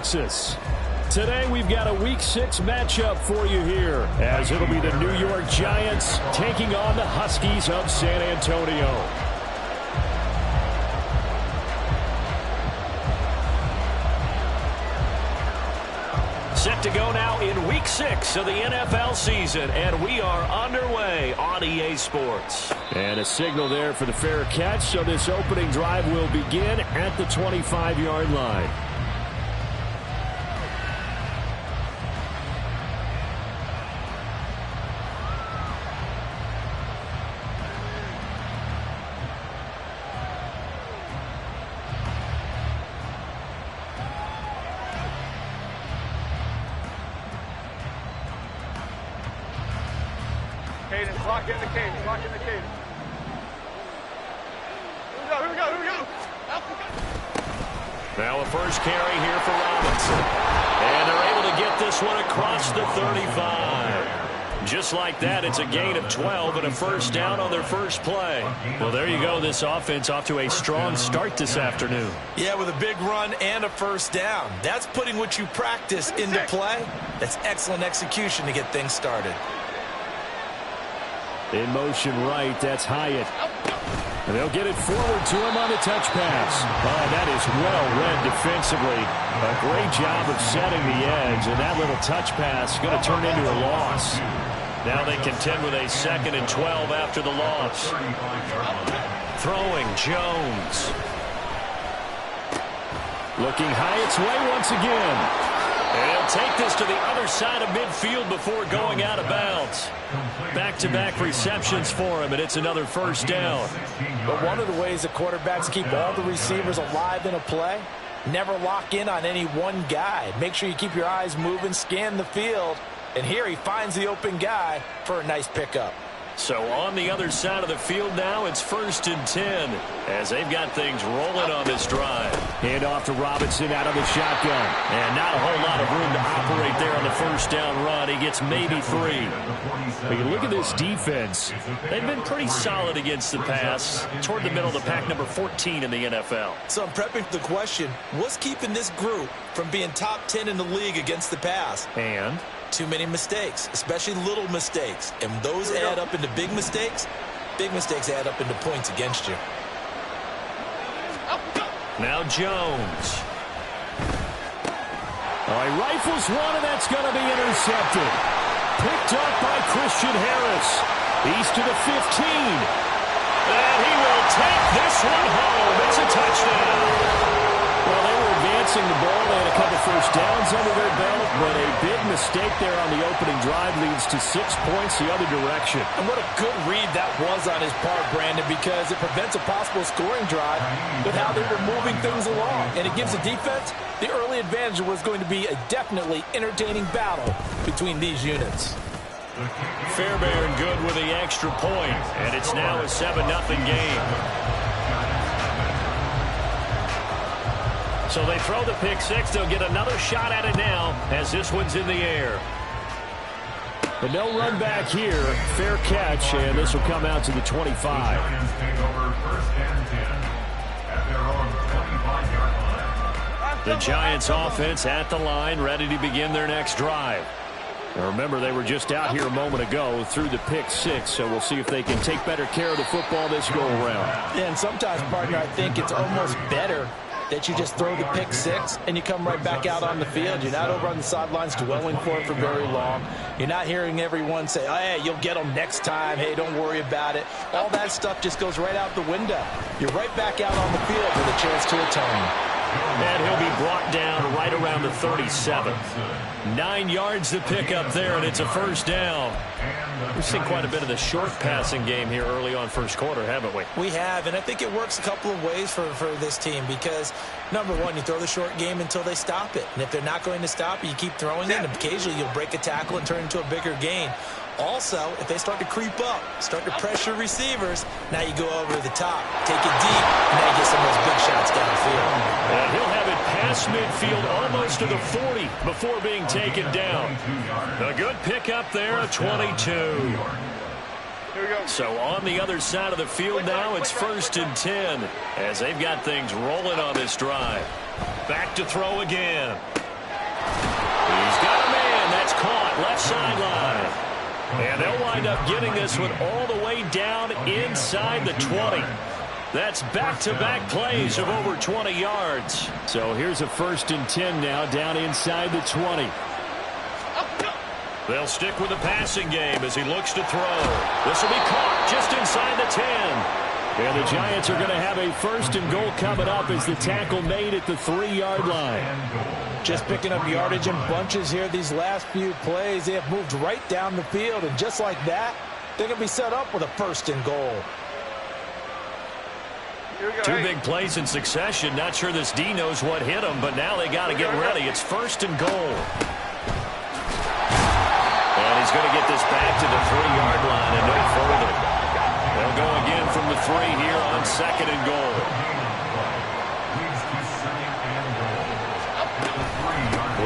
Texas. Today we've got a Week 6 matchup for you here, as it'll be the New York Giants taking on the Huskies of San Antonio. Set to go now in Week 6 of the NFL season, and we are underway on EA Sports. And a signal there for the fair catch, so this opening drive will begin at the 25-yard line. Cadence, lock in the cadence, lock in the cadence. Here we go. Now a first carry here for Robinson. And they're able to get this one across the 35. Just like that, it's a gain of 12 and a first down on their first play. Well, there you go. This offense off to a strong start this afternoon. Yeah, with a big run and a first down. That's putting what you practice into play. That's excellent execution to get things started. In motion right, that's Hyatt. And they'll get it forward to him on the touch pass. Oh, that is well read defensively. A great job of setting the edge, and that little touch pass is going to turn into a loss. Now they contend with a 2nd and 12 after the loss. Throwing Jones. Looking Hyatt's way once again. And he'll take this to the other side of midfield before going out of bounds. Back-to-back receptions for him, and it's another first down. But one of the ways the quarterbacks keep all the receivers alive in a play, never lock in on any one guy. Make sure you keep your eyes moving, scan the field, and here he finds the open guy for a nice pickup. So on the other side of the field now, it's 1st and 10 as they've got things rolling on this drive. Hand off to Robinson out of the shotgun. And not a whole lot of room to operate there on the first down run. He gets maybe 3. But you look at this defense. They've been pretty solid against the pass. Toward the middle of the pack, number 14 in the NFL. So I'm prepping for the question, what's keeping this group from being top 10 in the league against the pass? And too many mistakes, especially little mistakes. And those add up into big mistakes. Big mistakes add up into points against you. Now Jones. Oh, he rifles one, and that's going to be intercepted. Picked up by Christian Harris. He's to the 15. And he will take this one home. It's a touchdown. Well, they were advancing the ball. They had a couple first downs under their belt, but a big mistake there on the opening drive leads to 6 points the other direction. And what a good read that was on his part, Brandon, because it prevents a possible scoring drive with how they were moving things along. And it gives the defense the early advantage. Was going to be a definitely entertaining battle between these units. Fairbairn good with the extra point, and it's now a 7-0 game. So they throw the pick six. They'll get another shot at it now as this one's in the air. But no run back here. Fair catch, and this will come out to the 25. The Giants offense at the line, ready to begin their next drive. Now remember, they were just out here a moment ago through the pick six, so we'll see if they can take better care of the football this go around. Yeah, and sometimes, partner, I think it's almost better that you just throw the pick six and you come right back out on the field. You're not over on the sidelines dwelling for it for very long. You're not hearing everyone say, oh, hey, you'll get them next time. Hey, don't worry about it. All that stuff just goes right out the window. You're right back out on the field with a chance to atone. And he'll be brought down right around the 37. 9 yards to pick up there, and it's a first down. We've seen quite a bit of the short passing game here early on first quarter, haven't we? We have, and I think it works a couple of ways for this team because, number one, you throw the short game until they stop it. And if they're not going to stop it, you keep throwing it, and occasionally you'll break a tackle and turn into a bigger gain. Also, if they start to creep up, start to pressure receivers, now you go over the top, take it deep, and now you get some of those big shots downfield. And he'll have it past midfield almost to the 40 before being taken down. A good pickup there, a 22. So on the other side of the field now, it's 1st and 10 as they've got things rolling on this drive. Back to throw again. And they'll wind up getting this one all the way down inside the 20. That's back-to-back plays of over 20 yards. So here's a 1st and 10 now down inside the 20. They'll stick with the passing game as he looks to throw. This will be caught just inside the 10. And the Giants are going to have a 1st and goal coming up as the tackle made at the 3-yard line. Just picking up yardage in bunches here these last few plays. They have moved right down the field, and just like that, they're going to be set up with a 1st and goal. Two big plays in succession. Not sure this D knows what hit him, but now they got to get ready. It's 1st and goal. And he's going to get this back to the 3-yard line and no further. They'll go again from the 3 here on 2nd and goal.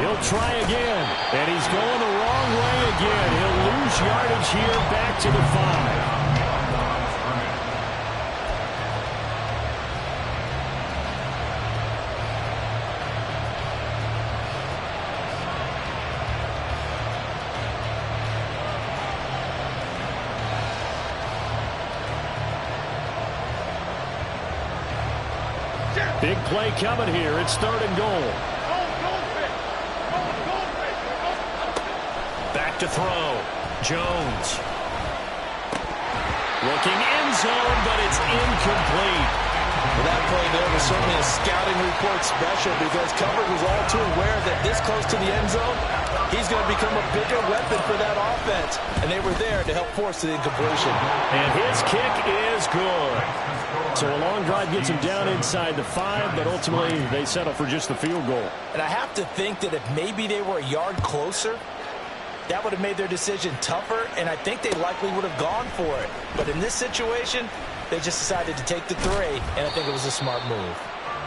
He'll try again, and he's going the wrong way again. He'll lose yardage here back to the 5. Big play coming here. It's 3rd and goal. Back to throw. Jones. Looking end zone, but it's incomplete. Well, that play there was certainly a scouting report special because Cover was all too aware that this close to the end zone, he's going to become a bigger weapon for that offense. And they were there to help force the incompletion. And his kick is good. So a long drive gets him down inside the 5, but ultimately they settle for just the field goal. And I have to think that if maybe they were a yard closer, that would have made their decision tougher, and I think they likely would have gone for it. But in this situation, they just decided to take the 3, and I think it was a smart move.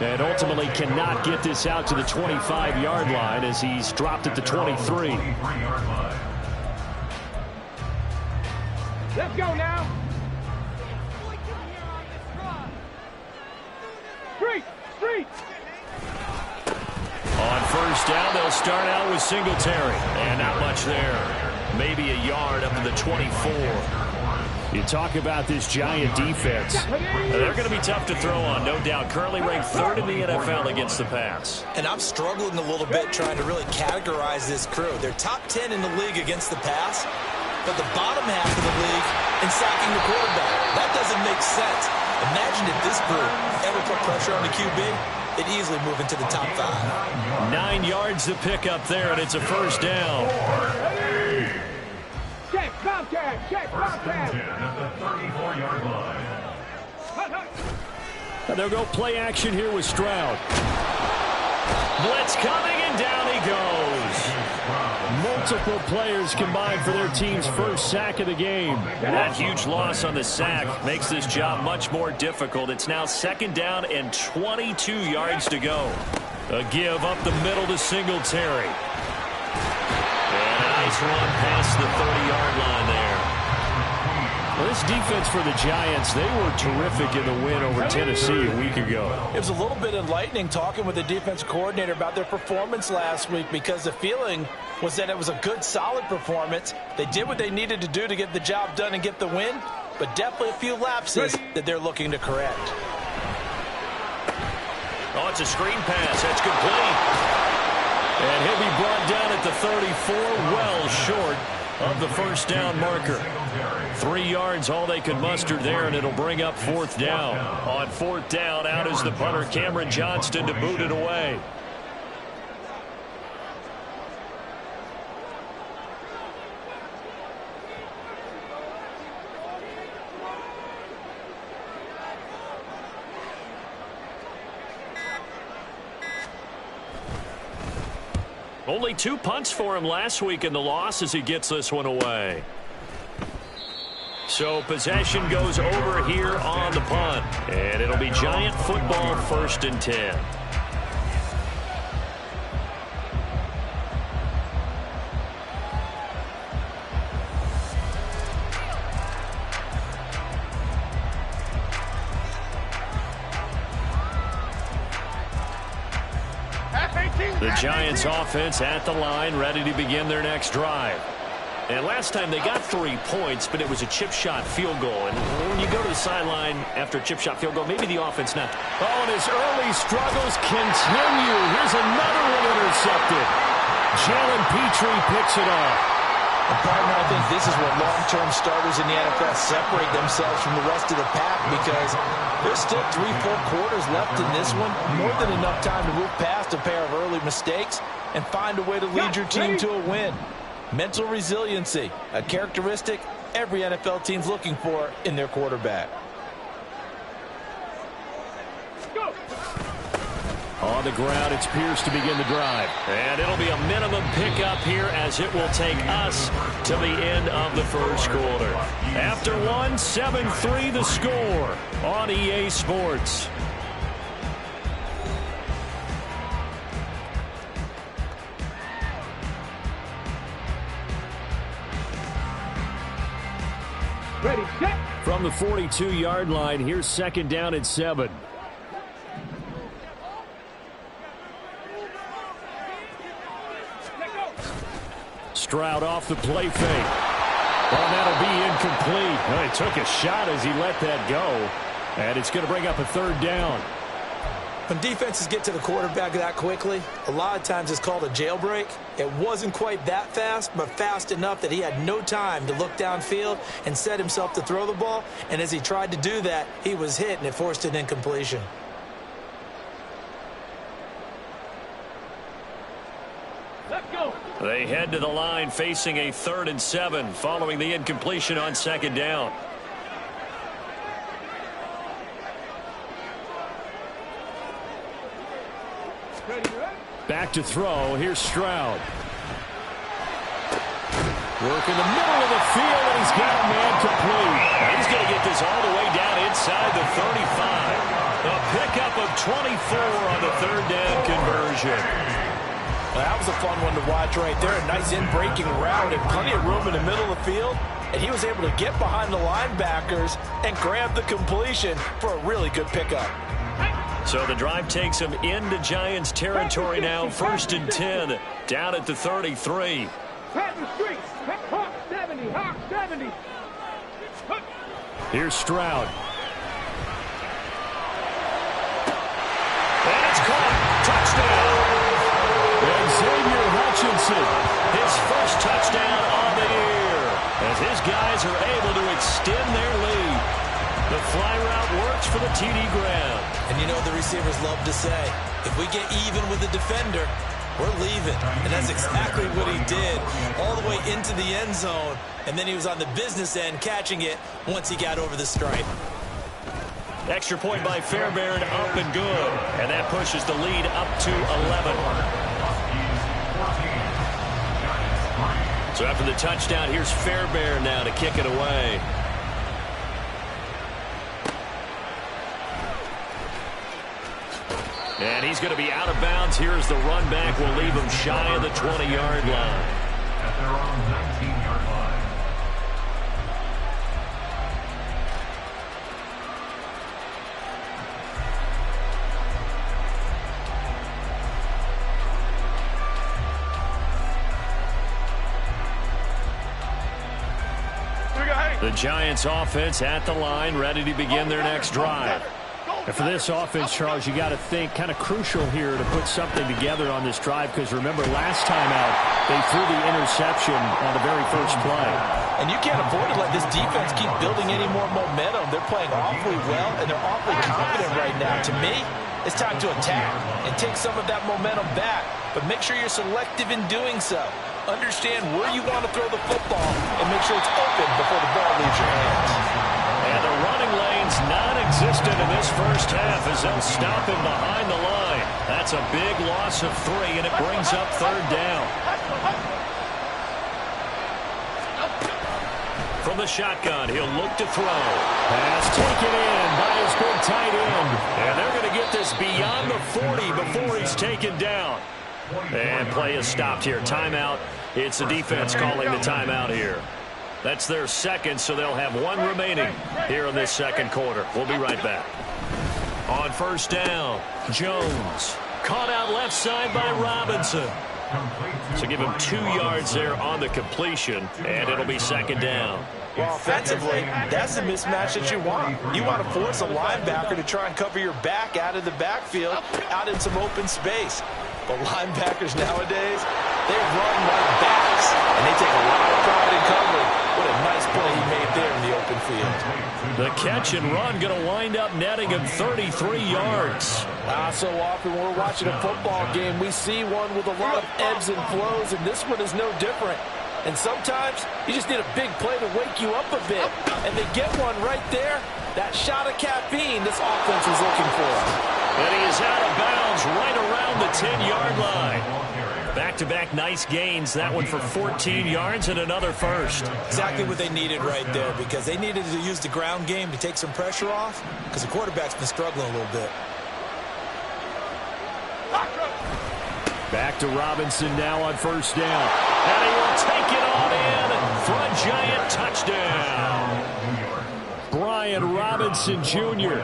And ultimately cannot get this out to the 25-yard line as he's dropped at the 23. Let's go now. Street. On 1st down, they'll start out with Singletary. And not much there. Maybe a yard up to the 24. You talk about this Giant defense. They're going to be tough to throw on, no doubt. Currently ranked 3rd in the NFL against the pass. And I'm struggling a little bit trying to really categorize this crew. They're top 10 in the league against the pass, but the bottom half of the league in sacking the quarterback. That doesn't make sense. Imagine if this group ever put pressure on the QB, they'd easily move into the top 5. 9 yards to pick up there, and it's a 1st down. Check, Bobcat. At the 34-yard line. And they'll go play action here with Stroud. Blitz coming, and down he goes. Multiple players combined for their team's 1st sack of the game. That huge loss on the sack makes this job much more difficult. It's now 2nd down and 22 yards to go. A give up the middle to Singletary. And a nice run past the 30-yard line there. Well, this defense for the Giants, they were terrific in the win over Tennessee a week ago. It was a little bit enlightening talking with the defense coordinator about their performance last week because the feeling was that it was a good, solid performance. They did what they needed to do to get the job done and get the win, but definitely a few lapses that they're looking to correct. Oh, it's a screen pass. That's complete. And he'll be brought down at the 34, well short of the 1st down marker. 3 yards, all they could muster there, and it'll bring up 4th down. On 4th down, out is the punter, Cameron Johnston, to boot it away. Only 2 punts for him last week in the loss as he gets this one away. So possession goes over here on the punt. And it'll be Giant football, 1st and 10. The Giants offense at the line, ready to begin their next drive. And last time they got 3 points, but it was a chip shot field goal. And when you go to the sideline after a chip shot field goal, maybe the offense not. Oh, and his early struggles continue. Here's another one intercepted. Jalen Petrie picks it off. And partner, I think this is what long-term starters in the NFL separate themselves from the rest of the pack, because there's still 3-4 quarters left in this one. More than enough time to move past a pair of early mistakes and find a way to lead your team to a win. Mental resiliency, a characteristic every NFL team's looking for in their quarterback. On the ground, it's Pierce to begin the drive. And it'll be a minimum pickup here as it will take us to the end of the first quarter. After one, 7-3 the score on EA Sports. Ready, set. From the 42-yard line, here's second down and 7. Stroud off the play fake. Well, that'll be incomplete. Well, he took a shot as he let that go. And it's going to bring up a third down. When defenses get to the quarterback that quickly, a lot of times it's called a jailbreak. It wasn't quite that fast, but fast enough that he had no time to look downfield and set himself to throw the ball. And as he tried to do that, he was hit, and it forced an incompletion. Let's go. They head to the line facing a 3rd and 7 following the incompletion on second down. Ready, ready. Back to throw. Here's Stroud. Work in the middle of the field, and he's got a man complete. He's going to get this all the way down inside the 35. A pickup of 24 on the 3rd down conversion. Well, that was a fun one to watch right there. A nice in-breaking route and plenty of room in the middle of the field. And he was able to get behind the linebackers and grab the completion for a really good pickup. So the drive takes him into Giants territory now. 1st and 10, down at the 33. Pat the street. Hawk 70. Hawk 70. Here's Stroud. And it's caught. Touchdown. Xavier Hutchinson, his first touchdown on the year, as his guys are able to extend their lead. The fly route works for the TD Graham. And you know what the receivers love to say? If we get even with the defender, we're leaving. And that's exactly what he did, all the way into the end zone. And then he was on the business end catching it once he got over the stripe. Extra point by Fairbairn, up and good. And that pushes the lead up to 11. So after the touchdown, here's Fairbairn now to kick it away. And he's going to be out of bounds. Here's the run back. Will leave him shy of the 20-yard line. At their own 19-yard line. The Giants offense at the line, ready to begin their next drive. And for this offense, Charles, you got to think kind of crucial here to put something together on this drive, because remember, last time out, they threw the interception on the very first play. And you can't afford to let this defense keep building any more momentum. They're playing awfully well, and they're awfully confident right now. To me, it's time to attack and take some of that momentum back, but make sure you're selective in doing so. Understand where you want to throw the football and make sure it's open before the ball leaves your hands. And the running lane's non-existent in this first half as they'll stop him behind the line. That's a big loss of 3, and it brings up 3rd down. From the shotgun, he'll look to throw. Pass taken in by his big tight end. And they're going to get this beyond the 40 before he's taken down. And play is stopped here. Timeout. It's the defense calling the timeout here. That's their second, so they'll have 1 remaining here in this second quarter. We'll be right back. On 1st down, Jones. Caught out left side by Robinson. So give him 2 yards there on the completion, and it'll be second down. Well, offensively, that's the mismatch that you want. You want to force a linebacker to try and cover your back out of the backfield, out in some open space. But linebackers nowadays, they run like backs, and they take a lot of pride in covering. What a nice play he made there in the open field. The catch and run going to wind up netting him 33 yards. So often when we're watching a football game, we see one with a lot of ebbs and flows, and this one is no different. And sometimes you just need a big play to wake you up a bit. And they get one right there. That shot of caffeine this offense is looking for. And he is out of bounds right around the 10-yard line. Back-to-back nice gains. That one for 14 yards and another first. Exactly what they needed right there, because they needed to use the ground game to take some pressure off, because the quarterback's been struggling a little bit. Back to Robinson now on first down. And he will take it on in for a giant touchdown. Brian Robinson Jr.,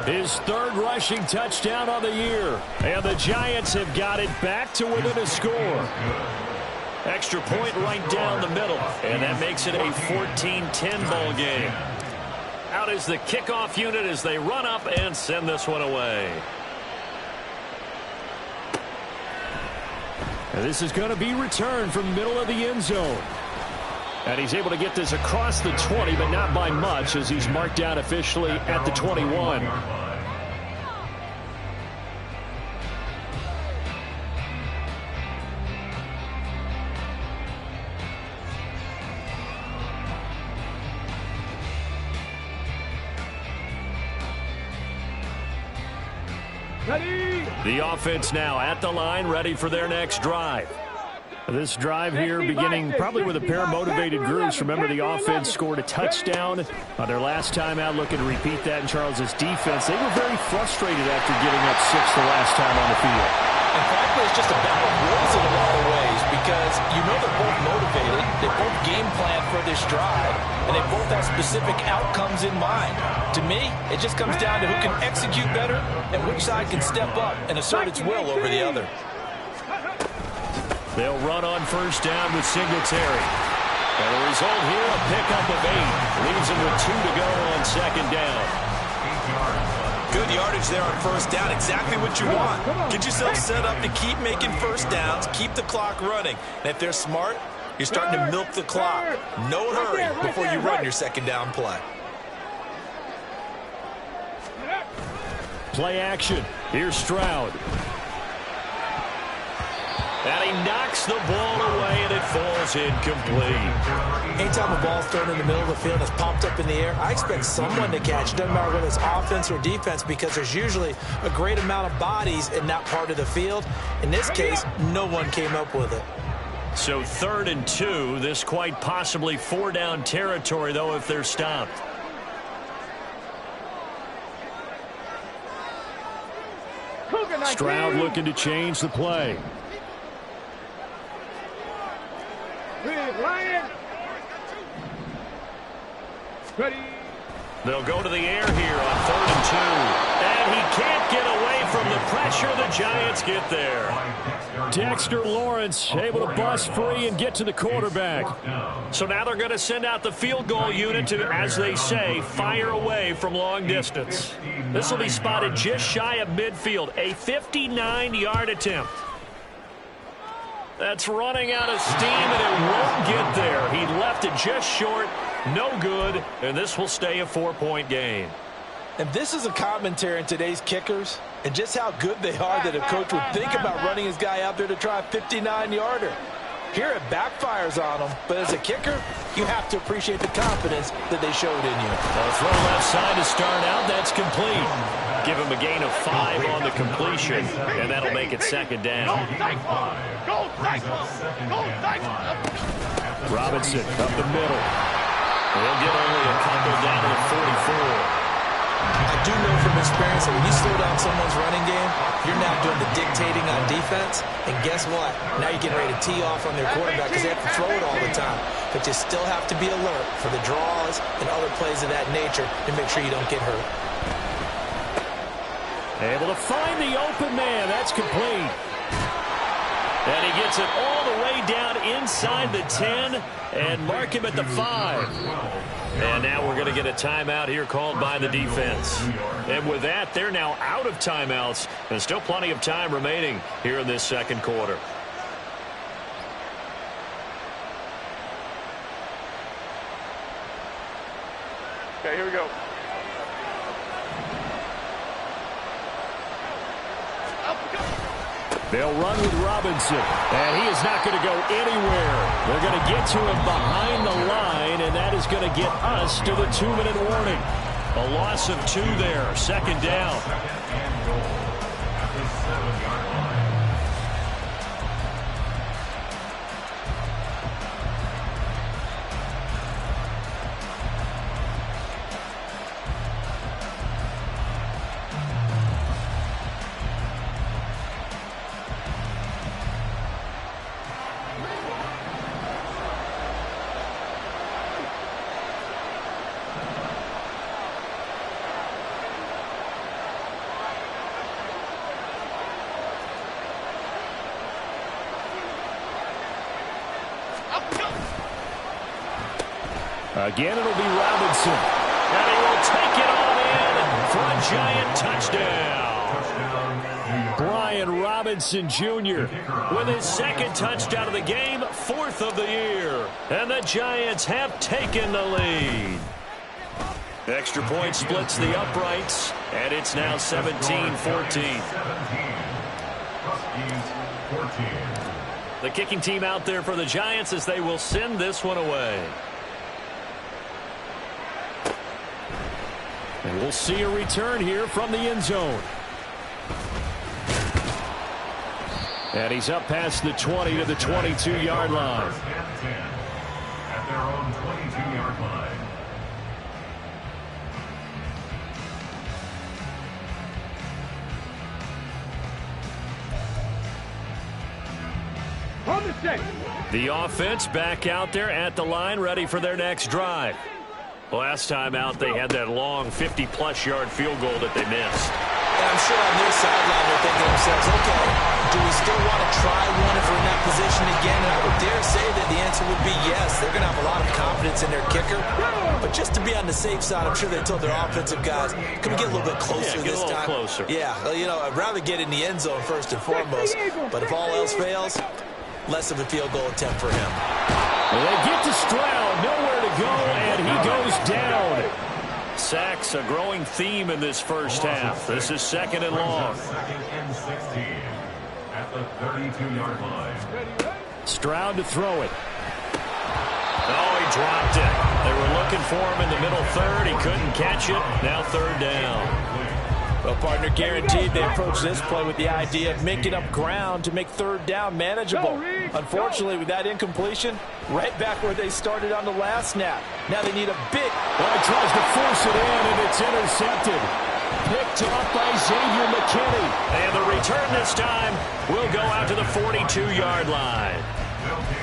his 3rd rushing touchdown on the year. And the Giants have got it back to within a score. Extra point right down the middle. And that makes it a 14-10 ball game. Out is the kickoff unit as they run up and send this one away. And this is going to be returned from the middle of the end zone. And he's able to get this across the 20, but not by much, as he's marked down officially at the 21. The offense now at the line, ready for their next drive. This drive here beginning probably with a pair of motivated groups. Remember, the offense scored a touchdown on their last time out, looking to repeat that in Charles's defense. They were very frustrated after giving up 6 the last time on the field. And frankly, it's just a battle of wills in a lot of ways, because you know they're both motivated, they both game plan for this drive, and they both have specific outcomes in mind. To me, it just comes down to who can execute better and which side can step up and assert its will over the other. They'll run on first down with Singletary. And the result here, a pickup of 8. Leaves him with 2 to go on second down. Good yardage there on first down. Exactly what you want. Get yourself set up to keep making first downs, keep the clock running. And if they're smart, you're starting to milk the clock. No hurry before you run your second down play. Play action. Here's Stroud. And he knocks the ball away, and it falls incomplete. Anytime a ball's thrown in the middle of the field and it's popped up in the air, I expect someone to catch it. Doesn't matter whether it's offense or defense, because there's usually a great amount of bodies in that part of the field. In this case, no one came up with it. So 3rd and 2. This quite possibly 4-down territory, though, if they're stopped. Stroud looking to change the play. Ready. They'll go to the air here on 3rd and 2. And he can't get away from the pressure. The Giants get there. Dexter Lawrence able to bust free and get to the quarterback. So now they're going to send out the field goal unit to, as they say, fire away from long distance. This will be spotted just shy of midfield. A 59-yard attempt. That's running out of steam, and it won't get there. He left it just short. No good, and this will stay a 4-point game. And this is a commentary on today's kickers and just how good they are that a coach would think about running his guy out there to try a 59-yarder. Here it backfires on him, but as a kicker, you have to appreciate the confidence that they showed in you. Well, throw left side to start out. That's complete. Give him a gain of 5 on the completion, and that'll make it second down. Robinson up the middle. They'll get only a couple down to the 44. I do know from experience that when you slow down someone's running game, you're now doing the dictating on defense. And guess what? Now you're getting ready to tee off on their quarterback because they have to throw it all the time. But you still have to be alert for the draws and other plays of that nature to make sure you don't get hurt. Able to find the open man. That's complete. And he gets it all the way down inside the 10 and mark him at the 5. And now we're going to get a timeout here called by the defense. And with that, they're now out of timeouts. And still plenty of time remaining here in this second quarter. Okay, here we go. They'll run with Robinson, and he is not going to go anywhere. They're going to get to him behind the line, and that is going to get us to the 2-minute warning. A loss of 2 there, second down. Again, it'll be Robinson. And he will take it on in for a Giant touchdown. Brian Robinson Jr. with his second touchdown of the game, 4th of the year. And the Giants have taken the lead. Extra point splits the uprights, and it's now 17-14. The kicking team out there for the Giants as they will send this one away. And we'll see a return here from the end zone. And he's up past the 20 to the 22-yard line. At their own 22-yard line. On the set. The offense back out there at the line, ready for their next drive. Last time out, they had that long 50-plus yard field goal that they missed. And I'm sure on their sideline they're thinking to themselves, okay, do we still want to try one if we're in that position again? And I would dare say that the answer would be yes. They're going to have a lot of confidence in their kicker. But just to be on the safe side, I'm sure they told their offensive guys, can we get a little bit closer this time? Closer. Yeah, well, you know, I'd rather get in the end zone first and foremost. But if all else fails, less of a field goal attempt for him. They get to Stroud, nowhere to go, and he goes down. Sacks, a growing theme in this first half. This is second and long. Second and 16 at the 32-yard line. Stroud to throw it. Oh, he dropped it. They were looking for him in the middle third. He couldn't catch it. Now third down. Well, partner, guaranteed they approach this play with the idea of making up ground to make third down manageable. Unfortunately, with that incompletion, right back where they started on the last snap. Now they need a big... Well, he tries to force it in, and it's intercepted. Picked off by Xavier McKinney. And the return this time will go out to the 42-yard line.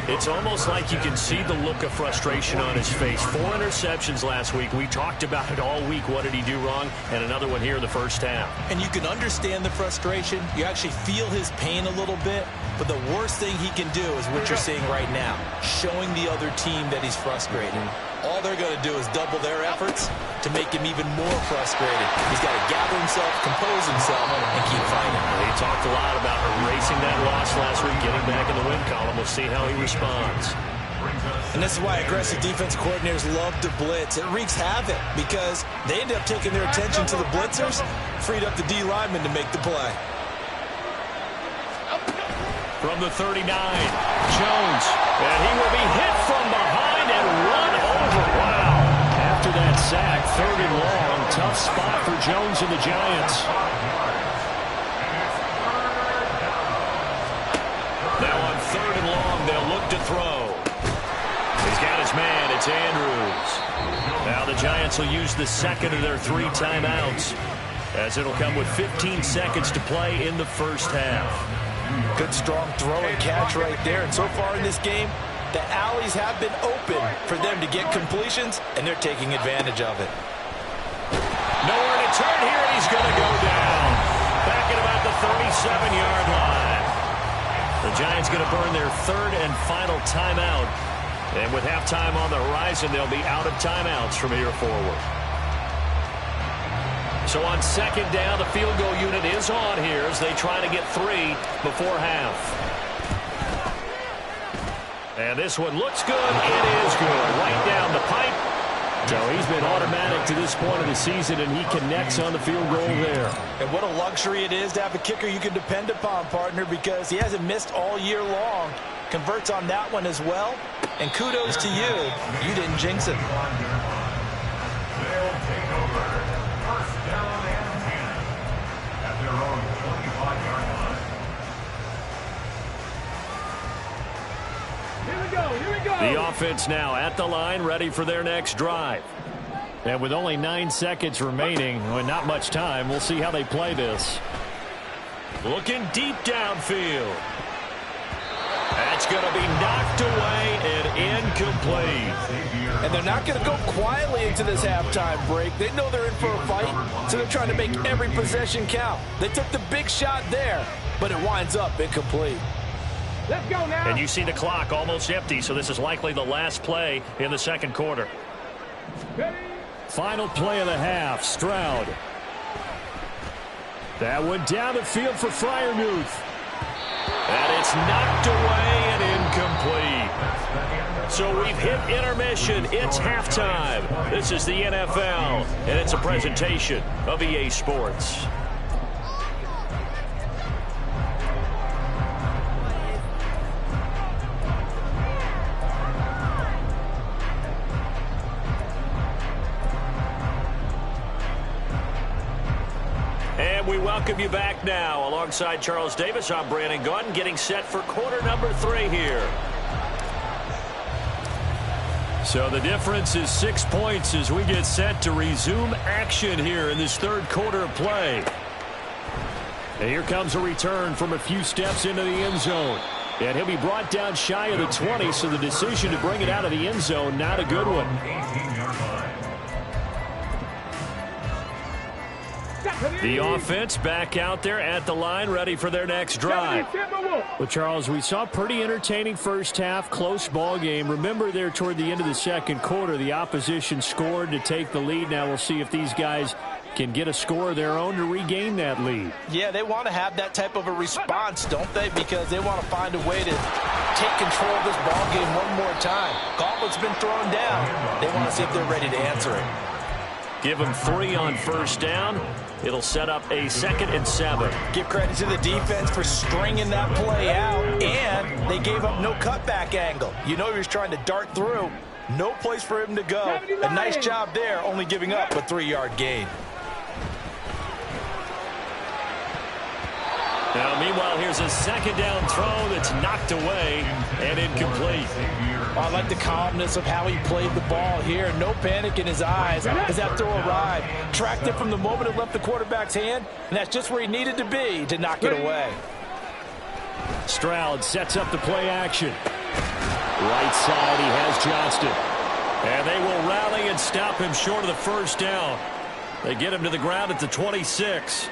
It's almost like you can see the look of frustration on his face. 4 interceptions last week. We talked about it all week. What did he do wrong? And another one here in the first half. And you can understand the frustration. You actually feel his pain a little bit. But the worst thing he can do is what you're seeing right now, showing the other team that he's frustrated. All they're going to do is double their efforts to make him even more frustrated. He's got to gather himself, compose himself, and keep fighting. He talked a lot about erasing that loss last week, getting back in the win column. We'll see how he responds. And this is why aggressive defense coordinators love to blitz. It wreaks havoc because they end up taking their attention to the blitzers, freed up the D lineman to make the play. From the 39, Jones. And he will be hit from behind and run over. Wow. After that sack, third and long. Tough spot for Jones and the Giants. Now on third and long, they'll look to throw. He's got his man. It's Andrews. Now the Giants will use the second of their 3 timeouts, as it'll come with 15 seconds to play in the first half. Good, strong throw and catch right there. And so far in this game, the alleys have been open for them to get completions, and they're taking advantage of it. Nowhere to turn here, and he's going to go down. Back at about the 37-yard line. The Giants going to burn their third and final timeout. And with halftime on the horizon, they'll be out of timeouts from here forward. So on second down, the field goal unit is on here as they try to get 3 before half. And this one looks good. It is good. Right down the pipe. So he's been automatic to this point of the season, and he connects on the field goal there. And what a luxury it is to have a kicker you can depend upon, partner, because he hasn't missed all year long. Converts on that one as well. And kudos to you. You didn't jinx it. They'll take over. First down and 10 at their own 25-yard line. Here we go. Here we go. The offense now at the line, ready for their next drive. And with only 9 seconds remaining, and not much time, we'll see how they play this. Looking deep downfield. That's going to be knocked away and incomplete. And they're not going to go quietly into this halftime break. They know they're in for a fight, so they're trying to make every possession count. They took the big shot there, but it winds up incomplete. Let's go now. And you see the clock almost empty, so this is likely the last play in the second quarter. Ready? Final play of the half, Stroud. That one down the field for Freiermuth. And it's knocked away and incomplete. So we've hit intermission. It's halftime. This is the NFL, and it's a presentation of EA Sports. And we welcome you back now. Alongside Charles Davis, I'm Brandon Gaudin, getting set for quarter number 3 here. So the difference is 6 points as we get set to resume action here in this third quarter of play. And here comes a return from a few steps into the end zone. And he'll be brought down shy of the 20, so the decision to bring it out of the end zone, not a good one. 18-yard line. The offense back out there at the line, ready for their next drive. Well, Charles, we saw a pretty entertaining first half, close ball game. Remember there toward the end of the second quarter, the opposition scored to take the lead. Now we'll see if these guys can get a score of their own to regain that lead. Yeah, they want to have that type of a response, don't they? Because they want to find a way to take control of this ball game one more time. Gauntlet's been thrown down. They want to see if they're ready to answer it. Give them 3 on first down. It'll set up a 2nd and 7. Give credit to the defense for stringing that play out, and they gave up no cutback angle. You know he was trying to dart through. No place for him to go. A nice job there, only giving up a 3-yard gain. Now, meanwhile, here's a 2nd down throw that's knocked away and incomplete. I like the calmness of how he played the ball here. No panic in his eyes as that throw arrived. Tracked it from the moment it left the quarterback's hand, and that's just where he needed to be to knock it away. Stroud sets up the play action. Right side, he has Johnston. And they will rally and stop him short of the first down. They get him to the ground at the 26.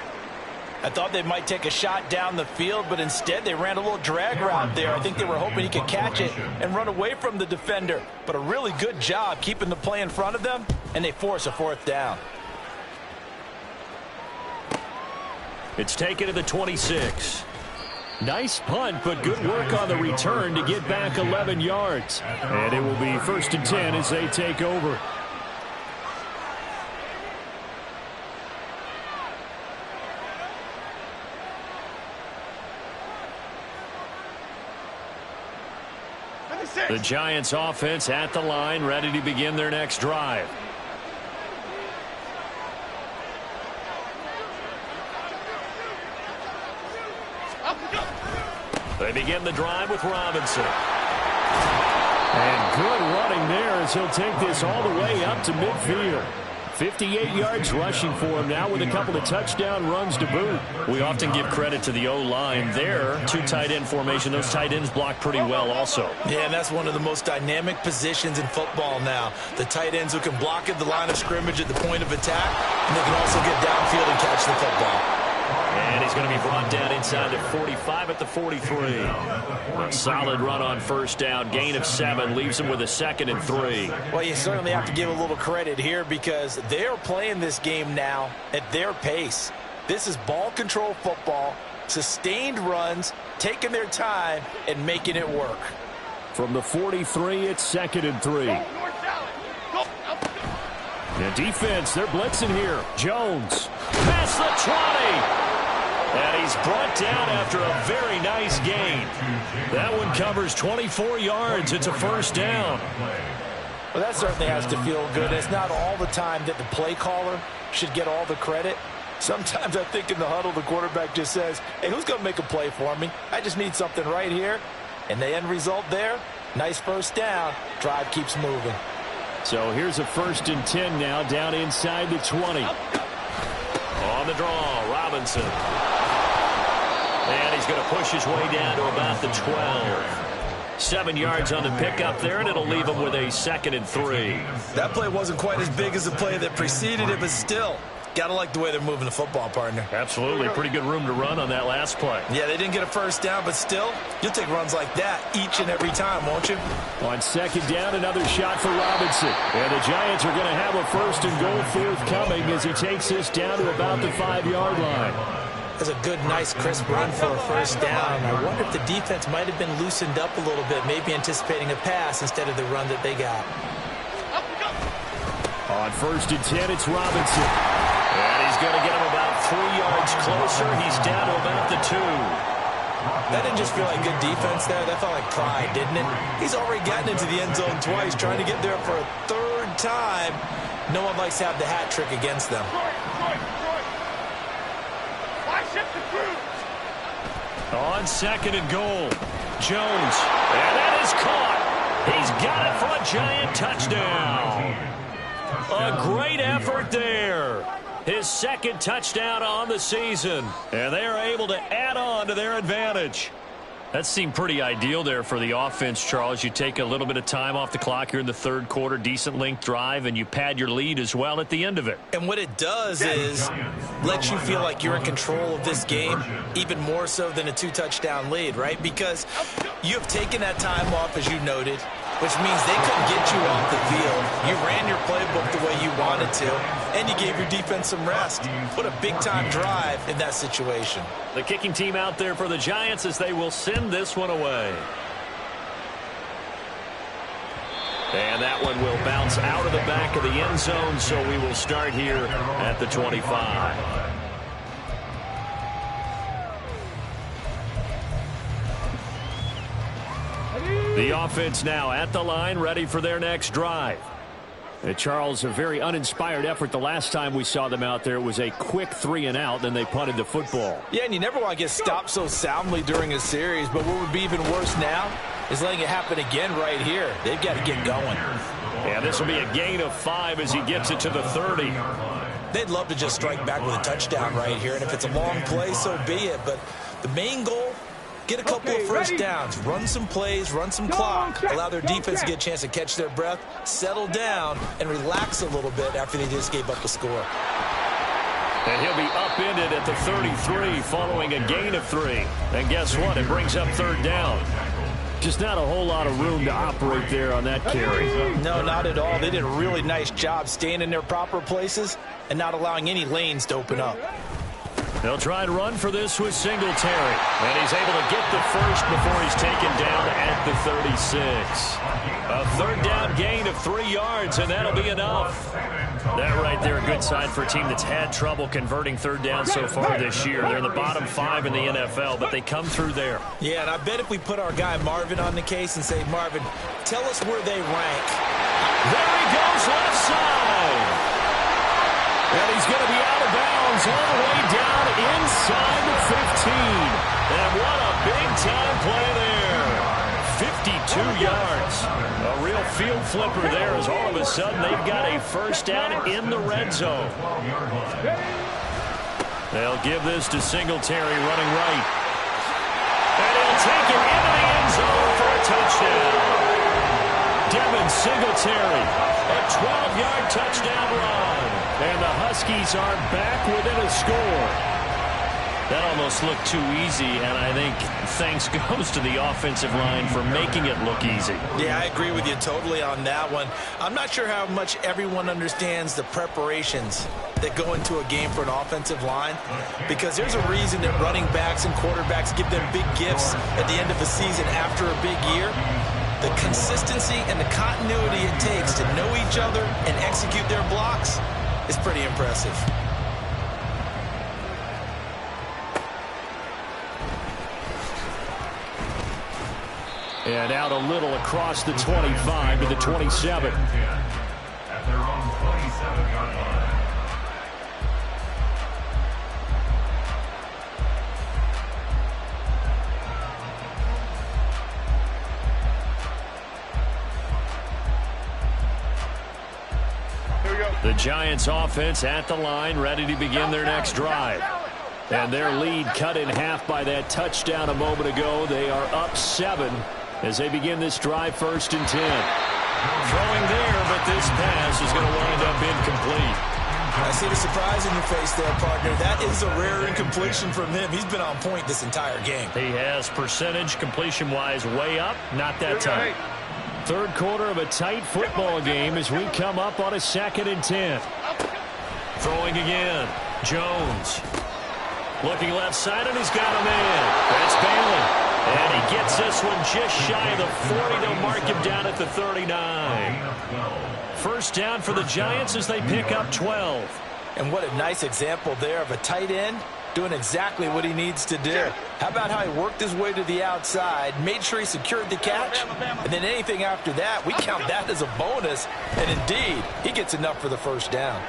I thought they might take a shot down the field, but instead they ran a little drag route there. I think they were hoping he could catch it and run away from the defender. But a really good job keeping the play in front of them, and they force a 4th down. It's taken to the 26. Nice punt, but good work on the return to get back 11 yards. And it will be 1st and 10 as they take over. The Giants offense at the line, ready to begin their next drive. They begin the drive with Robinson. And good running there as he'll take this all the way up to midfield. 58 yards rushing for him now with a couple of touchdown runs to boot. We often give credit to the O-line there. 2 tight end formation. Those tight ends block pretty well also. Yeah, and that's one of the most dynamic positions in football now. The tight ends who can block at the line of scrimmage at the point of attack, and they can also get downfield and catch the football. And he's going to be brought down inside the 45 at the 43. A solid run on first down. Gain of 7 leaves him with a 2nd and 3. Well, you certainly have to give a little credit here because they're playing this game now at their pace. This is ball control football, sustained runs, taking their time, and making it work. From the 43, it's 2nd and 3. The defense, they're blitzing here. Jones, past the 20. And he's brought down after a very nice gain. That one covers 24 yards. It's a first down. Well, that certainly has to feel good. It's not all the time that the play caller should get all the credit. Sometimes I think in the huddle, the quarterback just says, hey, who's going to make a play for me? I just need something right here. And the end result there, nice first down. Drive keeps moving. So here's a 1st and 10 now, down inside the 20. On the draw, Robinson. And he's going to push his way down to about the 12. 7 yards on the pickup there, and it'll leave him with a 2nd and 3. That play wasn't quite as big as the play that preceded it, but still, gotta like the way they're moving the football, partner. Absolutely. Pretty good room to run on that last play. Yeah, they didn't get a first down, but still, you'll take runs like that each and every time, won't you? On 2nd down, another shot for Robinson. And the Giants are going to have a 1st and goal forthcoming as he takes this down to about the 5-yard line. That's a good, nice, crisp run for a first down. I wonder if the defense might have been loosened up a little bit, maybe anticipating a pass instead of the run that they got. On 1st and 10, it's Robinson. And he's going to get him about 3 yards closer. He's down to about the 2. That didn't just feel like good defense there. That felt like pride, didn't it? He's already gotten into the end zone twice, trying to get there for a 3rd time. No one likes to have the hat trick against them. On 2nd and goal, Jones. And that is caught. He's got it for a Giant touchdown. A great effort there. His 2nd touchdown on the season. And they are able to add on to their advantage. That seemed pretty ideal there for the offense, Charles. You take a little bit of time off the clock here in the 3rd quarter, decent length drive, and you pad your lead as well at the end of it. And what it does is let you feel like you're in control of this game, even more so than a 2-touchdown lead, right? Because you have taken that time off, as you noted, which means they couldn't get you off the field. You ran your playbook the way you wanted to, and you gave your defense some rest. Put a big-time drive in that situation. The kicking team out there for the Giants as they will send this one away. And that one will bounce out of the back of the end zone, so we will start here at the 25. The offense now at the line, ready for their next drive. And Charles, a very uninspired effort the last time we saw them out there. It was a quick 3-and-out, then they punted the football. Yeah, and you never want to get stopped so soundly during a series, but what would be even worse now is letting it happen again right here. They've got to get going. And this will be a gain of 5 as he gets it to the 30. They'd love to just strike back with a touchdown right here, and if it's a long play, so be it. But the main goal, get a couple of first downs, run some plays, run some clock, allow their defense to get a chance to catch their breath, settle down, and relax a little bit after they just gave up a score. And he'll be upended at the 33 following a gain of 3. And guess what? It brings up 3rd down. Just not a whole lot of room to operate there on that carry. No, not at all. They did a really nice job staying in their proper places and not allowing any lanes to open up. They'll try and run for this with Singletary. And he's able to get the first before he's taken down at the 36. A 3rd down gain of 3 yards, and that'll be enough. That right there, a good sign for a team that's had trouble converting 3rd down so far this year. They're in the bottom 5 in the NFL, but they come through there. Yeah, and I bet if we put our guy Marvin on the case and say, Marvin, tell us where they rank. There he goes, left side. And he's going to be out of bounds all the way down inside the 15. And what a big-time play there. 52 yards. A real field flipper there as all of a sudden they've got a first down in the red zone. They'll give this to Singletary running right. And he'll take it into the end zone for a touchdown. Devin Singletary, a 12-yard touchdown run. And the Huskies are back within a score. That almost looked too easy, and I think thanks goes to the offensive line for making it look easy. Yeah, I agree with you totally on that one. I'm not sure how much everyone understands the preparations that go into a game for an offensive line, because there's a reason that running backs and quarterbacks give them big gifts at the end of the season after a big year. The consistency and the continuity it takes to know each other and execute their blocks is pretty impressive. And out a little across the 25 to the 27. At their own 27-yard line. The Giants offense at the line, ready to begin their next drive. And their lead cut in half by that touchdown a moment ago. They are up 7 as they begin this drive, 1st and 10. Throwing there, but this pass is going to wind up incomplete. I see the surprise in your face there, partner. That is a rare incompletion from him. He's been on point this entire game. He has percentage completion-wise way up, not that time. Third quarter of a tight football game as we come up on a 2nd and 10. Throwing again. Jones. Looking left side, and he's got a man. That's Bailey. And he gets this one just shy of the 40. They'll mark him down at the 39. First down for the Giants as they pick up 12. And what a nice example there of a tight end doing exactly what he needs to do. How about how he worked his way to the outside, made sure he secured the catch, and then anything after that, we count that as a bonus. And indeed, he gets enough for the first down.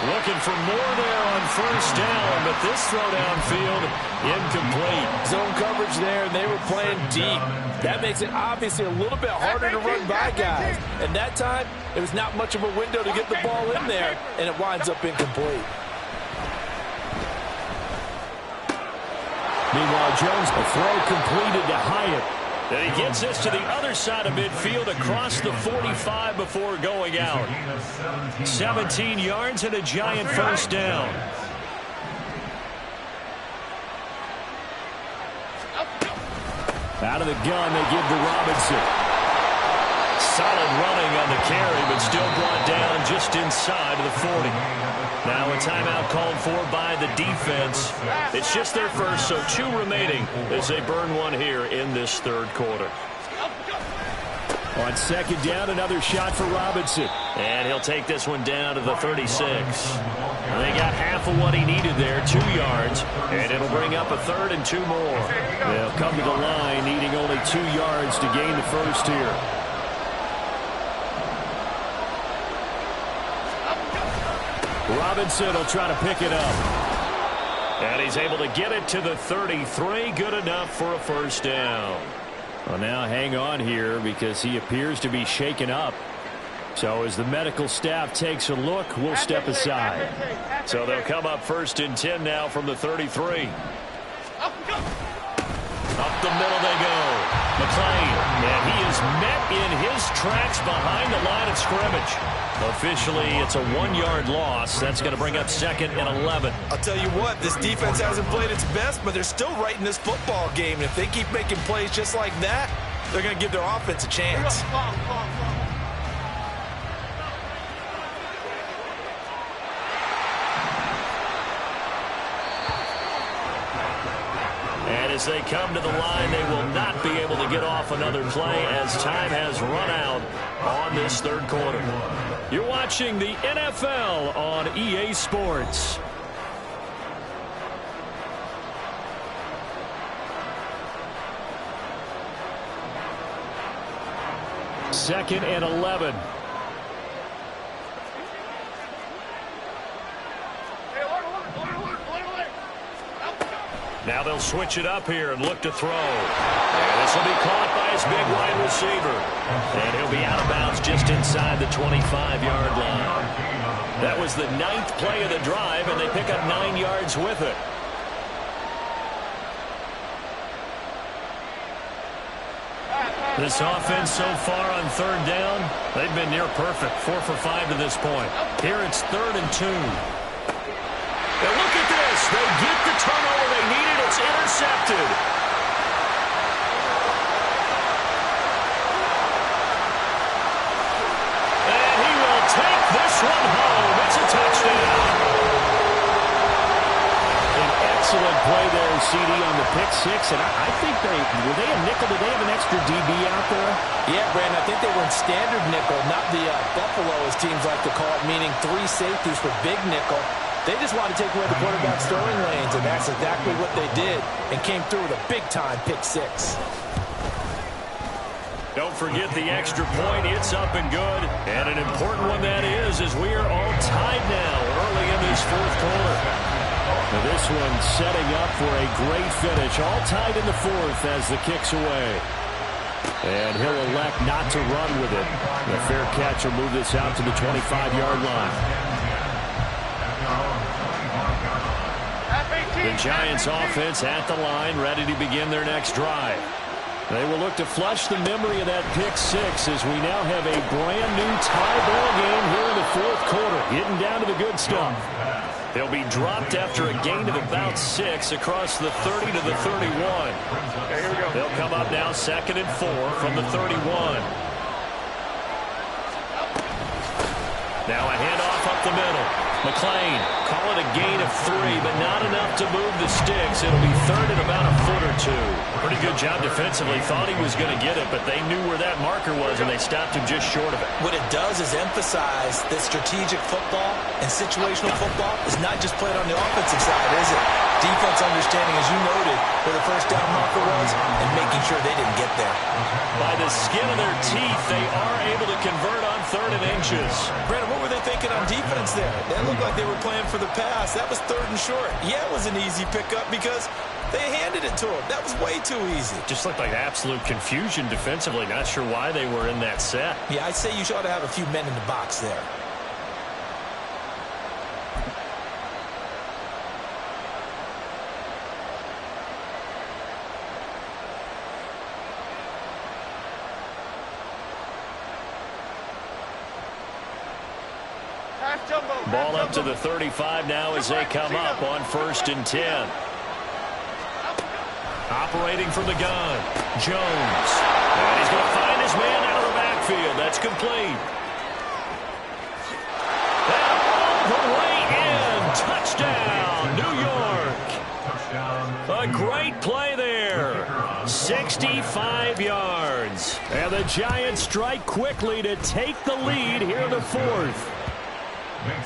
Looking for more there on first down, but this throw downfield incomplete. Zone coverage there, and they were playing deep. That makes it obviously a little bit harder to run by guys. And that time, there was not much of a window to get the ball in there, and it winds up incomplete. Meanwhile, Jones, a throw completed to Hyatt. And he gets this to the other side of midfield across the 45 before going out. 17 yards and a Giant first down. Out of the gun, they give to Robinson. Solid running on the carry, but still brought down just inside of the 40. Now a timeout called for by the defense. It's just their first, so 2 remaining as they burn one here in this third quarter. On second down, another shot for Robinson. And he'll take this one down to the 36. They got half of what he needed there, 2 yards, and it'll bring up a 3rd and 2 more. They'll come to the line needing only 2 yards to gain the first here. Robinson will try to pick it up. And he's able to get it to the 33. Good enough for a first down. Well, now hang on here because he appears to be shaken up. So as the medical staff takes a look, we'll step aside. So they'll come up 1st and 10 now from the 33. Up the middle they go. McClain, and he is met in his tracks behind the line of scrimmage. Officially, it's a 1-yard loss. That's going to bring up 2nd and 11. I'll tell you what, this defense hasn't played its best, but they're still right in this football game. And if they keep making plays just like that, they're going to give their offense a chance. And as they come to the line, they will not be able to get off another play as time has run out on this third quarter. You're watching the NFL on EA Sports. Second and 11. Now they'll switch it up here and look to throw. And this will be caught by his big wide receiver. And he'll be out of bounds just inside the 25-yard line. That was the 9th play of the drive, and they pick up 9 yards with it. This offense so far on third down, they've been near perfect. 4 for 5 to this point. Here it's 3rd and 2. And look at this. intercepted. And he will take this one home. It's a touchdown. An excellent play there, CD, on the pick six. And I think were they a nickel? Did they have an extra DB out there? Yeah, Brandon, I think they were in standard nickel, not the Buffalo, as teams like to call it, meaning 3 safeties for big nickel. They just wanted to take away the quarterback's throwing lanes, and that's exactly what they did, and came through with a big-time pick six. Don't forget the extra point. It's up and good. And an important one that is, as we are all tied now early in this fourth quarter. Now this one setting up for a great finish. All tied in the fourth as the kick's away. And he'll elect not to run with it. The fair catch will move this out to the 25-yard line. The Giants offense at the line, ready to begin their next drive. They will look to flush the memory of that pick six as we now have a brand new tie ball game here in the fourth quarter. Getting down to the good stuff. They'll be dropped after a gain of about 6 across the 30 to the 31. They'll come up now 2nd and 4 from the 31. Now a handoff up the middle. McClain, call it a gain of 3, but not enough to move the sticks. It'll be 3rd and about a foot or 2. Pretty good job defensively. Thought he was going to get it, but they knew where that marker was, and they stopped him just short of it. What it does is emphasize that strategic football and situational football is not just played on the offensive side, is it? Defense understanding, as you noted, where the first down marker was and making sure they didn't get there. By the skin of their teeth, they are able to convert on 3rd and inches. Brandon, what were they thinking on defense there? That looked like they were playing for the pass. That was 3rd and short. Yeah, it was an easy pickup because they handed it to him. That was way too easy. Just looked like absolute confusion defensively. Not sure why they were in that set. Yeah, I'd say you ought to have a few men in the box there. Ball up to the 35 now as they come up on 1st and 10. Operating from the gun, Jones. And he's going to find his man out of the backfield. That's complete. And all the way in. Touchdown, New York. A great play there. 65 yards. And the Giants strike quickly to take the lead here in the fourth.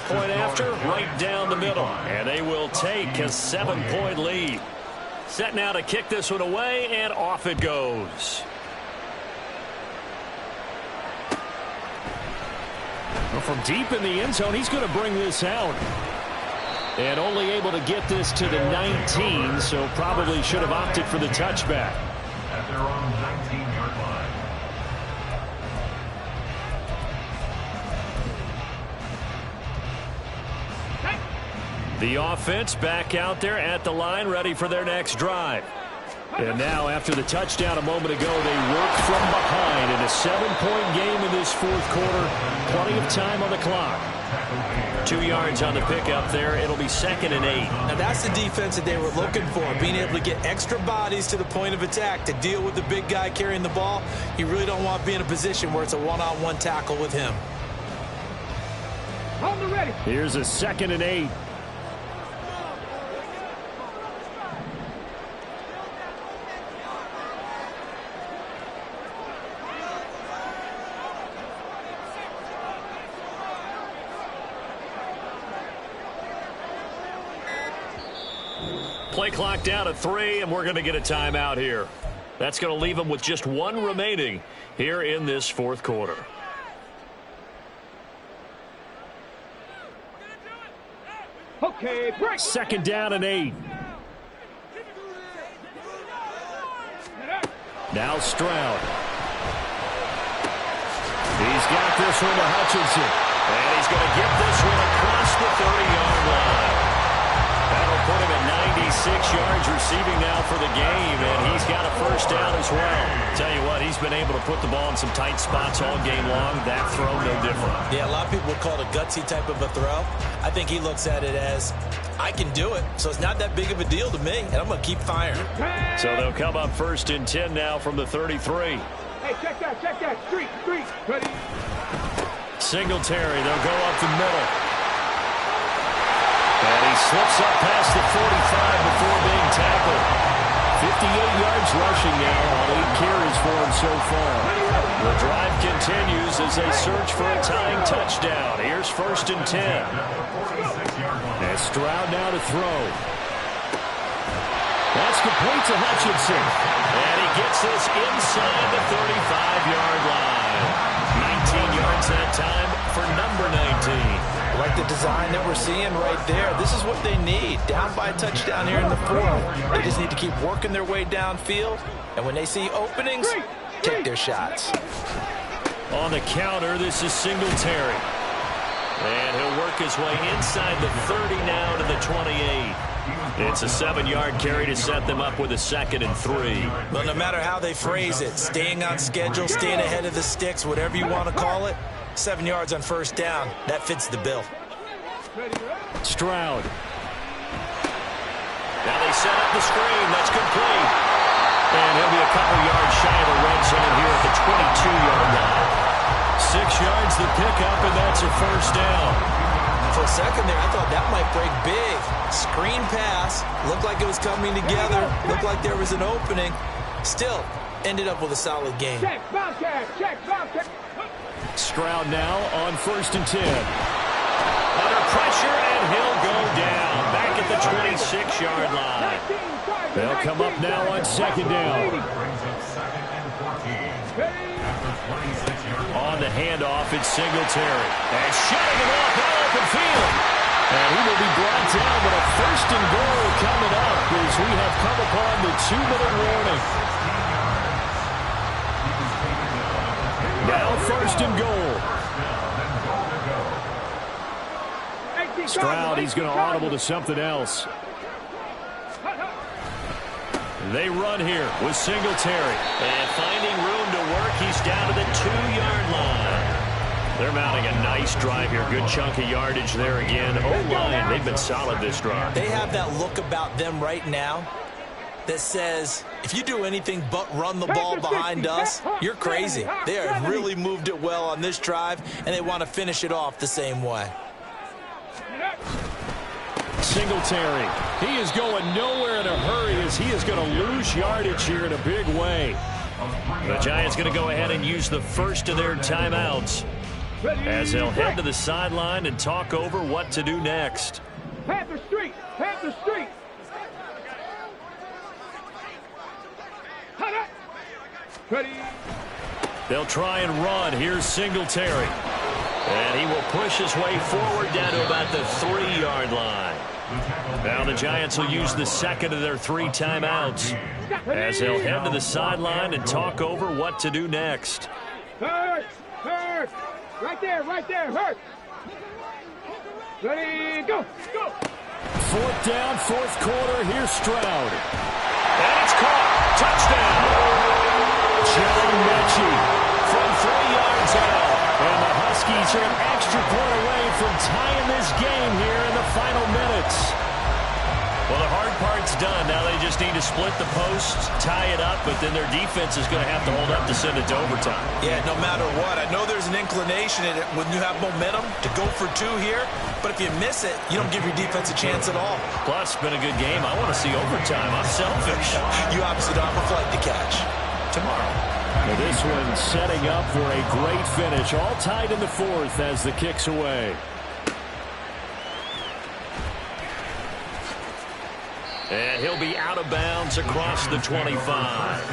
Point after, right down the middle. And they will take a 7-point lead. Set now to kick this one away, and off it goes. Well, from deep in the end zone, he's going to bring this out. And only able to get this to the 19, so probably should have opted for the touchback. At their own 19-yard line. The offense back out there at the line, ready for their next drive. And now, after the touchdown a moment ago, they work from behind in a 7-point game in this fourth quarter. Plenty of time on the clock. 2 yards on the pickup there. It'll be 2nd and 8. Now, that's the defense that they were looking for, being able to get extra bodies to the point of attack to deal with the big guy carrying the ball. You really don't want to be in a position where it's a one-on-one tackle with him. On the ready. Here's a 2nd and 8. Play clock down at 3, and we're going to get a timeout here. That's going to leave them with just 1 remaining here in this fourth quarter. Okay, break. 2nd down and 8. Now Stroud. He's got this one to Hutchinson. And he's going to get this one across the 30-yard line. That'll put him at 96 yards receiving now for the game, and he's got a first down as well. Tell you what, he's he's been able to put the ball in some tight spots all game long. That throw, no different. Yeah, a lot of people would call it a gutsy type of a throw. I think he looks at it as, I can do it, so it's not that big of a deal to me, and I'm going to keep firing. So they'll come up 1st and 10 now from the 33. Hey, check that. Street. Ready. Singletary, they'll go up the middle. And he slips up past the 45 before being tackled. 58 yards rushing now on 8 carries for him so far. The drive continues as they search for a tying touchdown. Here's 1st and 10. And Stroud now to throw. That's complete to Hutchinson. And he gets this inside the 35-yard line. 19 yards that time for number 19. I like the design that we're seeing right there. This is what they need. Down by a touchdown here in the 4th. They just need to keep working their way downfield. And when they see openings, take their shots. On the counter, this is Singletary. And he'll work his way inside the 30 now to the 28. It's a 7-yard carry to set them up with a 2nd and 3. Well, no matter how they phrase it, staying on schedule, staying ahead of the sticks, whatever you want to call it, 7 yards on 1st down, that fits the bill. Stroud. Now they set up the screen. That's complete. And he'll be a couple yards shy of the red zone here at the 22-yard line. 6 yards the pickup, and that's a 1st down. For a second there, I thought that might break big. Screen pass. Looked like it was coming together. Looked like there was an opening. Still, ended up with a solid game. Check, Bobcat. Stroud now on 1st and 10. Under pressure, and he'll go down. Back at the 26-yard line. They'll come up now on 2nd down. On the handoff, it's Singletary. And shutting him off that open field. And he will be brought down with a 1st and goal coming up as we have come upon the 2-minute warning. Now 1st and goal. Stroud, he's going to audible to something else. They run here with Singletary. And finding room to work, he's down to the 2-yard line. They're mounting a nice drive here. Good chunk of yardage there again. O-line, they've been solid this drive. They have that look about them right now that says, if you do anything but run the ball behind us, you're crazy. They have really moved it well on this drive, and they want to finish it off the same way. Singletary, he is going nowhere in a hurry as he is going to lose yardage here in a big way. The Giants going to go ahead and use the first of their timeouts as they'll head to the sideline and talk over what to do next. Panther Street. Ready. They'll try and run. Here's Singletary. And he will push his way forward down to about the 3-yard line. Now the Giants will use the 2nd of their 3 timeouts as they'll head to the sideline and talk over what to do next. Hurt. Right there, hurt. Ready, go. 4th down, 4th quarter. Here's Stroud. And it's caught. Touchdown. John Mechie from 3 yards out. And the Huskies are an extra point away from tying this game here in the final minutes. Well, the hard part's done. Now they just need to split the posts, tie it up, but then their defense is going to have to hold up to send it to overtime. Yeah, no matter what. I know there's an inclination in it when you have momentum to go for 2 here, but if you miss it, you don't give your defense a chance at all. Plus, it's been a good game. I want to see overtime. I'm selfish. You obviously don't have a flight to catch. Tomorrow. Well, this one setting up for a great finish. All tied in the 4th as the kick's away. And he'll be out of bounds across the 25.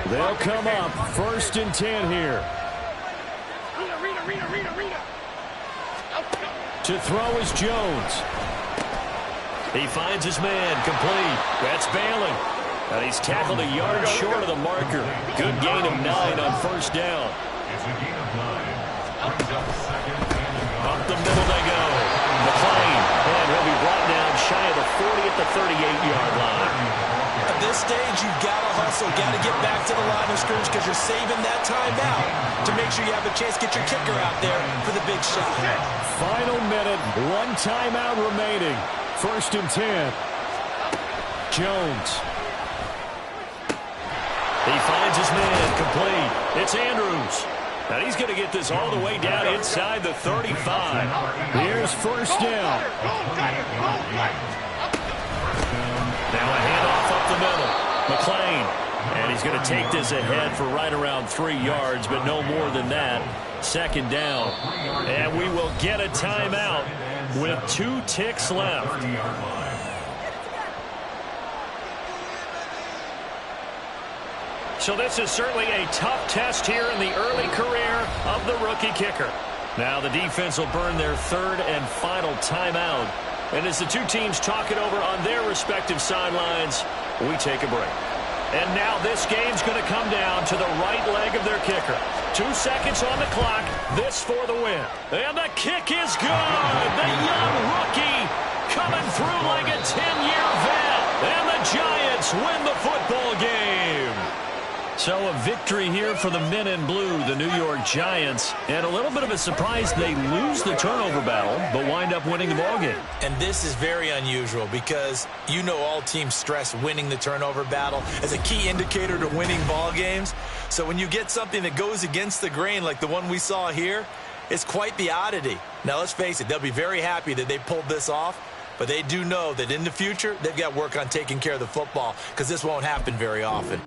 They'll come up 1st and 10 here. To throw is Jones. He finds his man, complete. That's Bailey. And he's tackled a yard short of the marker. Good gain of 9 on 1st down. Up the middle they go. at the 38-yard line. At this stage, you've got to hustle, got to get back to the line of scrimmage because you're saving that timeout to make sure you have a chance to get your kicker out there for the big shot. Final minute, 1 timeout remaining. 1st and 10. Jones. He finds his man, complete. It's Andrews. And he's going to get this all the way down inside the 35. Here's 1st down. Now a handoff up the middle. McLean. And he's going to take this ahead for right around 3 yards, but no more than that. 2nd down. And we will get a timeout with 2 ticks left. So this is certainly a tough test here in the early career of the rookie kicker. Now the defense will burn their 3rd and final timeout. And as the two teams talk it over on their respective sidelines, we take a break. And now this game's going to come down to the right leg of their kicker. 2 seconds on the clock. This for the win. And the kick is good. The young rookie coming through like a 10-year vet. And the Giants win the football game. So a victory here for the men in blue, the New York Giants. And a little bit of a surprise, they lose the turnover battle, but wind up winning the ballgame. And this is very unusual because you know all teams stress winning the turnover battle as a key indicator to winning ball games. So when you get something that goes against the grain like the one we saw here, it's quite the oddity. Now let's face it, they'll be very happy that they pulled this off, but they do know that in the future they've got work on taking care of the football because this won't happen very often.